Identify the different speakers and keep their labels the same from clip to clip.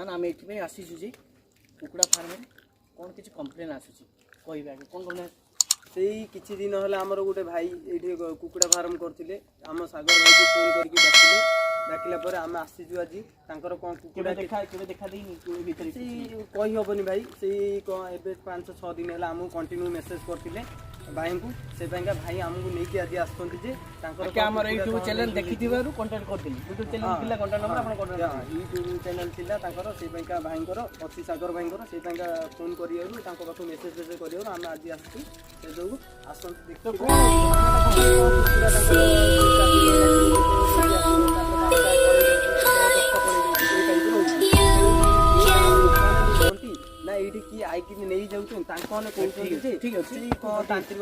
Speaker 1: बर्तमान आम ये आसीचु जे कुकुड़ा फार्म में कौन किसी कंप्लेन आसूची कह कौन कंप्लेन
Speaker 2: से किछि दिन होला हमर गोटे भाई एठी कुकुड़ा फार्म करथिले आम सागर भाई को फोन करके डाकिले डाकिला पर आम आसीजु आज तांकर कोन कुकुड़ा
Speaker 1: देखा देनी भीतर
Speaker 2: कहि होबनी भाई से एबे 5-6 दिन होला हम कंटिन्यू मेसेज करथिले भाई को से भाई आमको लेके आज आसतंती जे तांकर
Speaker 1: के हमर यूट्यूब चैनल देखिथिबारु कांटेक्ट करथिली यूट्यूब चैनल थिला कांटेक्ट नंबर आपन कांटेक्ट
Speaker 2: यूट्यूब चैनल थिला तांकर से भाईंकर अछि सागर भाईंकर से फोन करियरु तांको पाखो मेसेज करियरु हम आज आसतु से जो आसतंती देखतो ना एठी की आई कि नहीं जाउछन तांको ने कहउछन जे
Speaker 1: ठीक अछि
Speaker 2: को तांत्रिक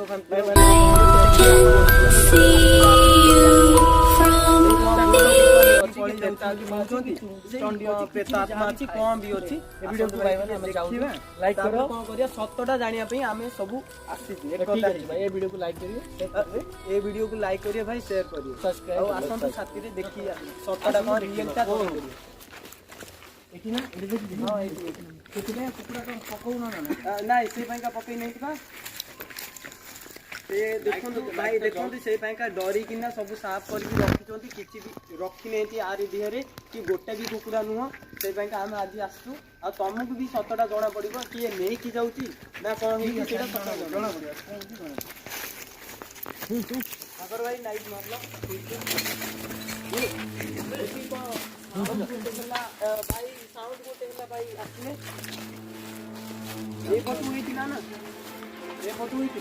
Speaker 2: प्रेतात्मा अछि कम भी अछि
Speaker 1: वीडियो को भाई माने हम चाहू लाइक करो
Speaker 2: कोन करिया सत्यटा जानिया पई हमें सब आसीछि एक
Speaker 1: ठीक अछि भाई ए वीडियो को लाइक करियो
Speaker 2: ए वीडियो को लाइक करियो भाई शेयर करियो
Speaker 1: सब्सक्राइब
Speaker 2: और आसंत साथी रे देखिया सत्यटा कोन रियलटा कोन करियो
Speaker 1: एठी ना एठी देखि हां एठी केतिले कुकुड़ा को पकौ ना
Speaker 2: ना से पैका पकई नहीं बा से देखो भाई देखो से पैका डरी किना सब साफ करके रखिचोंती किछि भी रखि नेती आरी दिहरे कि गोटे भी कुकुड़ा नुह से पैका हम आज आसु आ तुमको भी सतटा जणा पड़िबो कि ए नै कि जाउची ना कोन ही सेटा सतटा जणा पड़िबो कोन की जणा अगर भाई नाइट मारलो ये देखि को भाई साउंड को टेला भाई आसले ये फोटो हुई थी ना ये फोटो हुई थी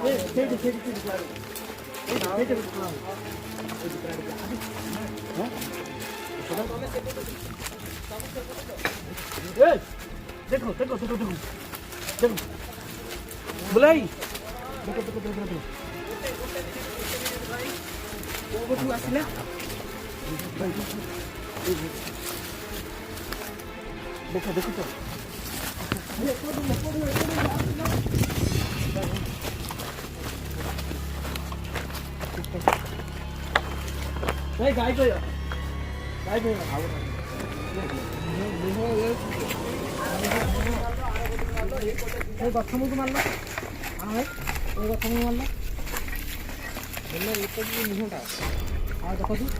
Speaker 2: ये सेट
Speaker 1: देखो देखो देखो देखो देखो बुलाई देखो देखो देखो देखो
Speaker 2: वो फोटो आसले
Speaker 1: देखो देखो तो
Speaker 2: भाई गाय को
Speaker 1: गछ मुझे मारल हाँ भाई गछ मुझे मारल मुहटा हाँ देखो देखो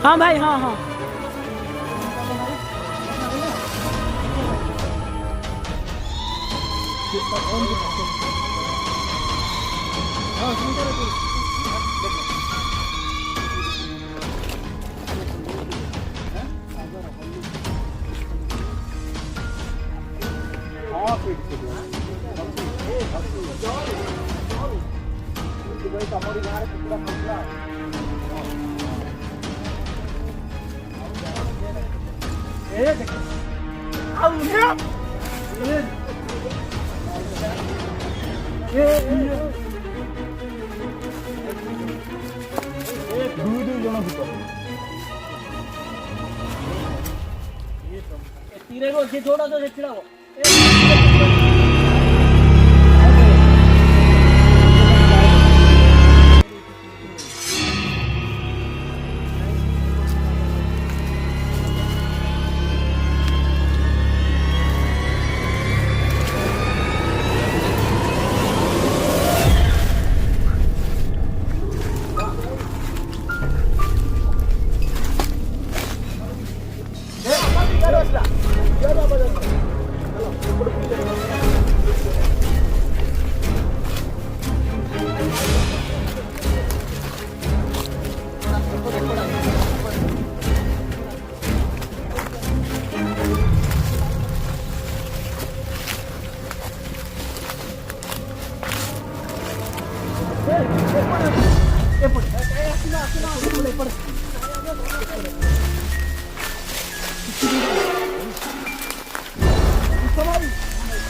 Speaker 3: हाँ भाई, हाँ हाँ।
Speaker 1: तीरे को छोड़ा तो छिड़ा वो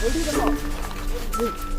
Speaker 3: Ready,